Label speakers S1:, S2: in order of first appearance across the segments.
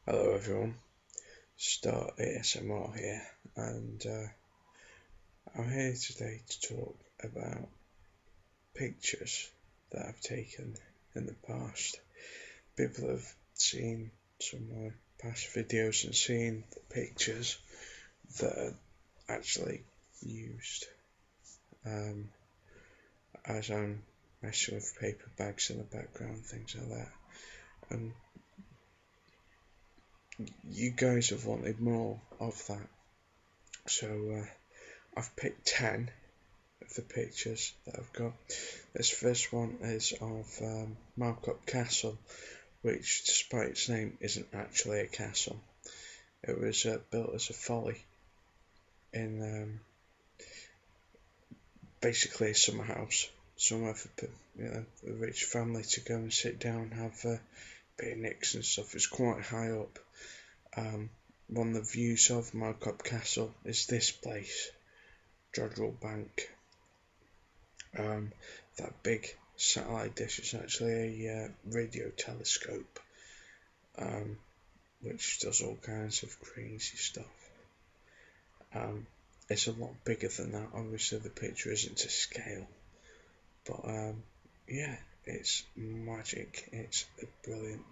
S1: Hello everyone, StarASMR here, and I'm here today to talk about pictures that I've taken in the past. People have seen some of my past videos and seen the pictures that are actually used as I'm messing with paper bags in the background, things like that. And you guys have wanted more of that, so I've picked 10 of the pictures that I've got. This first one is of Markup Castle, which, despite its name, isn't actually a castle. It was built as a folly in basically a summer house, somewhere for a rich family to go and sit down, have picnics and stuff. It's quite high up. One of the views of Markup Castle is this place, Jodrell Bank. That big satellite dish is actually a radio telescope, which does all kinds of crazy stuff. It's a lot bigger than that. Obviously, the picture isn't to scale, but yeah, it's magic. It's a brilliant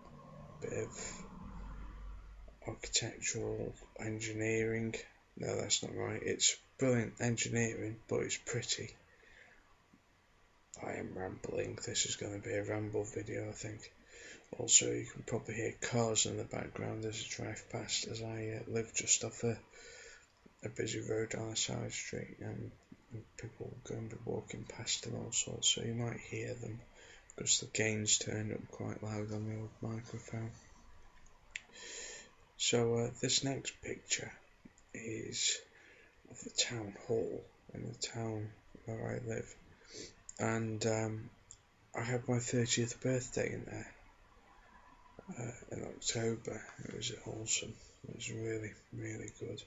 S1: bit of architectural engineering. No, that's not right. It's brilliant engineering, but it's pretty. I am rambling. This is going to be a ramble video, I think. Also, you can probably hear cars in the background as I drive past, as I live just off a busy road on a side street, and people are going to be walking past and all sorts, so you might hear them because the gain's turned up quite loud on the old microphone. So this next picture is of the town hall in the town where I live, and I had my 30th birthday in there in October. It was awesome. It was really, really good.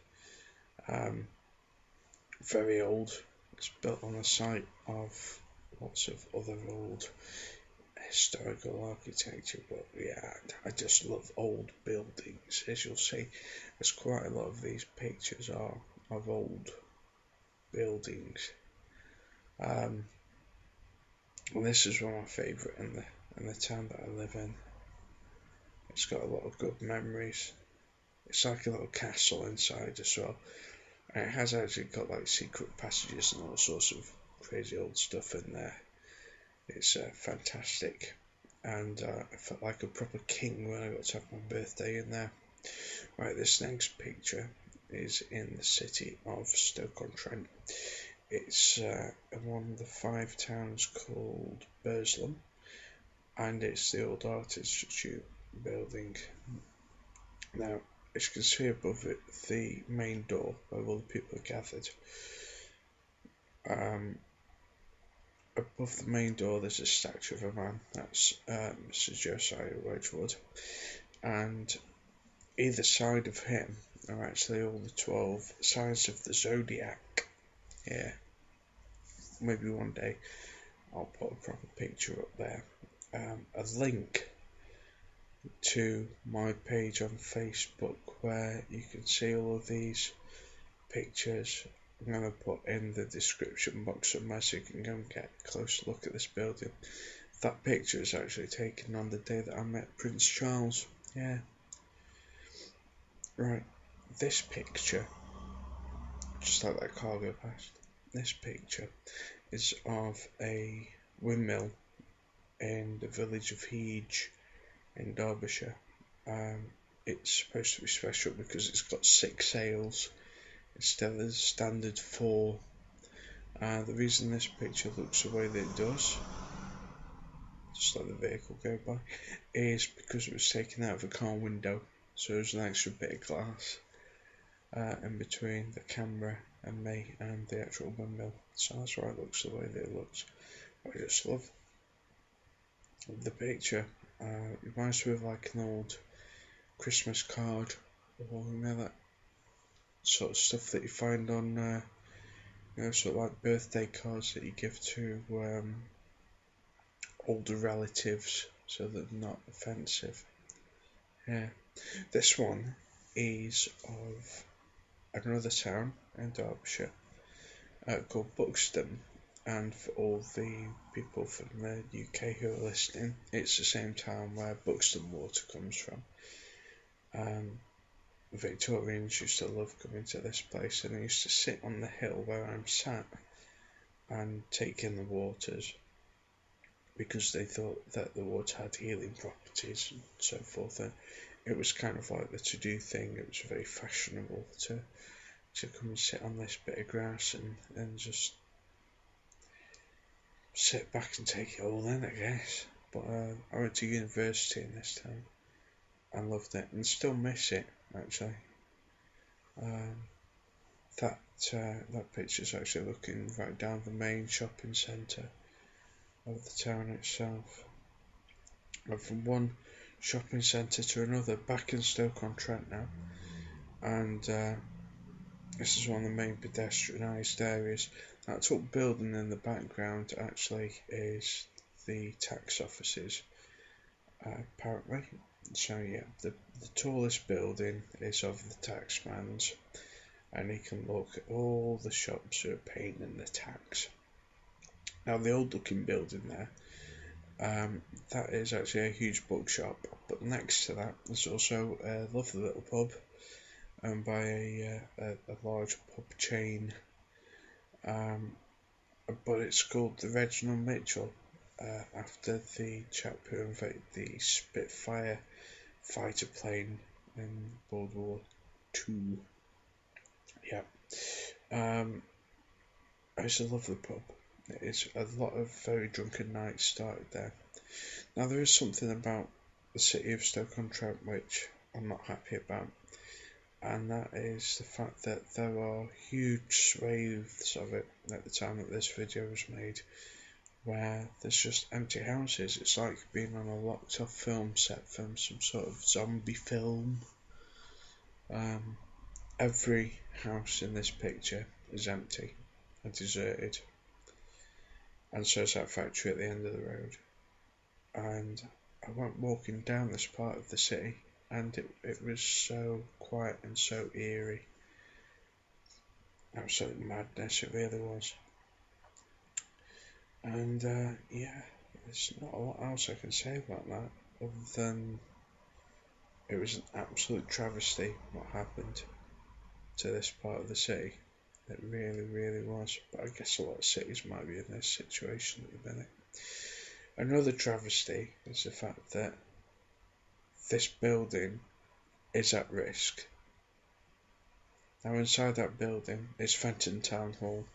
S1: Very old. It's built on a site of lots of other old historical architecture, but yeah, I just love old buildings. As you'll see, there's quite a lot of these pictures are of old buildings. And this is one of my favourite in the town that I live in. It's got a lot of good memories. It's like a little castle inside as well. And it has actually got like secret passages and all sorts of crazy old stuff in there. It's fantastic, and I felt like a proper king when I got to have my birthday in there. Right, this next picture is in the city of Stoke on Trent. It's in one of the 5 towns called Burslem, and it's the old Art Institute building. Now, as you can see above it, the main door where all the people are gathered. Above the main door there's a statue of a man, that's Mr. Josiah Wedgwood, and either side of him are actually all the 12 signs of the zodiac. Yeah, maybe one day I'll put a proper picture up there. A link to my page on Facebook where you can see all of these pictures. I'm going to put in the description box somewhere so you can go and get a close look at this building. That picture is actually taken on the day that I met Prince Charles. Yeah. Right, this picture, just like that car go past, this picture is of a windmill in the village of Heege in Derbyshire. It's supposed to be special because it's got 6 sails instead of the standard 4. The reason this picture looks the way that it does, just like the vehicle go by, is because it was taken out of a car window, so there's an extra bit of glass in between the camera and me and the actual windmill, so that's why it looks the way that it looks. I just love the picture. It reminds me of like an old Christmas card, or that sort of stuff that you find on sort of like birthday cards that you give to older relatives so that they're not offensive. Yeah. This one is of another town in Derbyshire called Buxton, and for all the people from the UK who are listening, it's the same town where Buxton water comes from. Victorians used to love coming to this place, and they used to sit on the hill where I'm sat and take in the waters because they thought that the water had healing properties and so forth. And it was kind of like the to-do thing. It was very fashionable to come and sit on this bit of grass and just sit back and take it all in, I guess. But I went to university in this town and loved it, and still miss it actually. That picture's actually looking right down the main shopping centre of the town itself. And from one shopping centre to another, back in Stoke on Trent now, and this is one of the main pedestrianised areas. That tall building in the background actually is the tax offices, apparently. So yeah, the tallest building is of the taxman's, and you can look at all the shops who are paying in the tax. Now the old looking building there, that is actually a huge bookshop, but next to that there's also a lovely little pub owned by a large pub chain, but it's called the Reginald Mitchell, after the chap who invented the Spitfire fighter plane in World War II. Yeah, it's a lovely pub. It's a lot of very drunken nights started there. Now there is something about the city of Stoke-on-Trent which I'm not happy about, and that is the fact that there are huge swathes of it at the time that this video was made where there's just empty houses. It's like being on a locked off film set from some sort of zombie film. Every house in this picture is empty and deserted, and so is that factory at the end of the road. And I went walking down this part of the city, and it was so quiet and so eerie. Absolute madness, it really was. And yeah, there's not a lot else I can say about that other than it was an absolute travesty what happened to this part of the city. It really, really was. But I guess a lot of cities might be in this situation at the minute. Another travesty is the fact that this building is at risk. Now inside that building is Fenton Town Hall.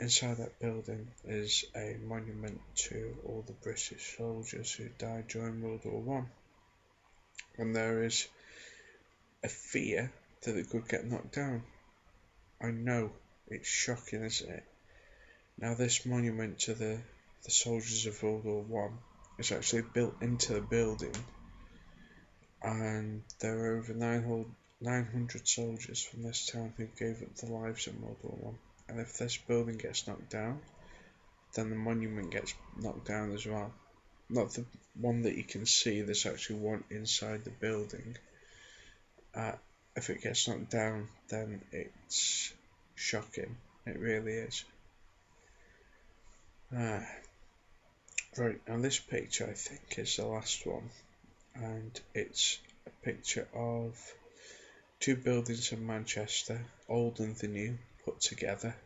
S1: Inside that building is a monument to all the British soldiers who died during World War One. And there is a fear that it could get knocked down. I know, it's shocking, isn't it? Now this monument to the soldiers of World War One is actually built into the building, and there are over 900 soldiers from this town who gave up their lives in World War One. And if this building gets knocked down, then the monument gets knocked down as well. Not the one that you can see, there's actually one inside the building. If it gets knocked down, then it's shocking. It really is. Right, now this picture I think is the last one, and it's a picture of two buildings in Manchester, old and the new, put together.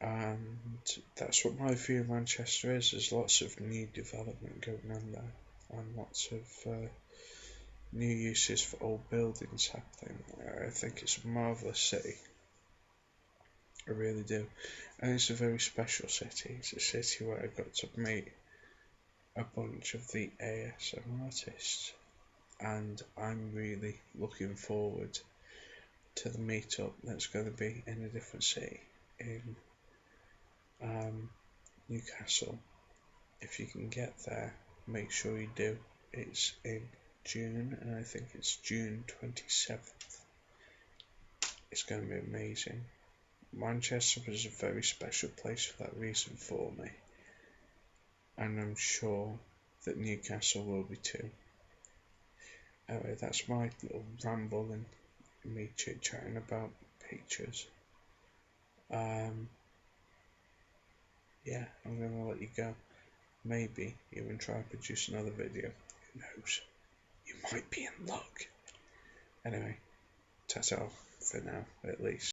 S1: And that's what my view of Manchester is. There's lots of new development going on there, and lots of new uses for old buildings happening. I think it's a marvellous city. I really do. And it's a very special city. It's a city where I got to meet a bunch of the ASMR artists, and I'm really looking forward to the meetup that's going to be in a different city, in Newcastle. If you can get there, make sure you do. It's in June, and I think it's June 27th. It's going to be amazing. Manchester was a very special place for that reason for me, and I'm sure that Newcastle will be too. Anyway, that's my little ramble and me chit-chatting about pictures. Yeah, I'm going to let you go. Maybe even try and produce another video. Who knows? You might be in luck. Anyway, ta-ta for now, at least.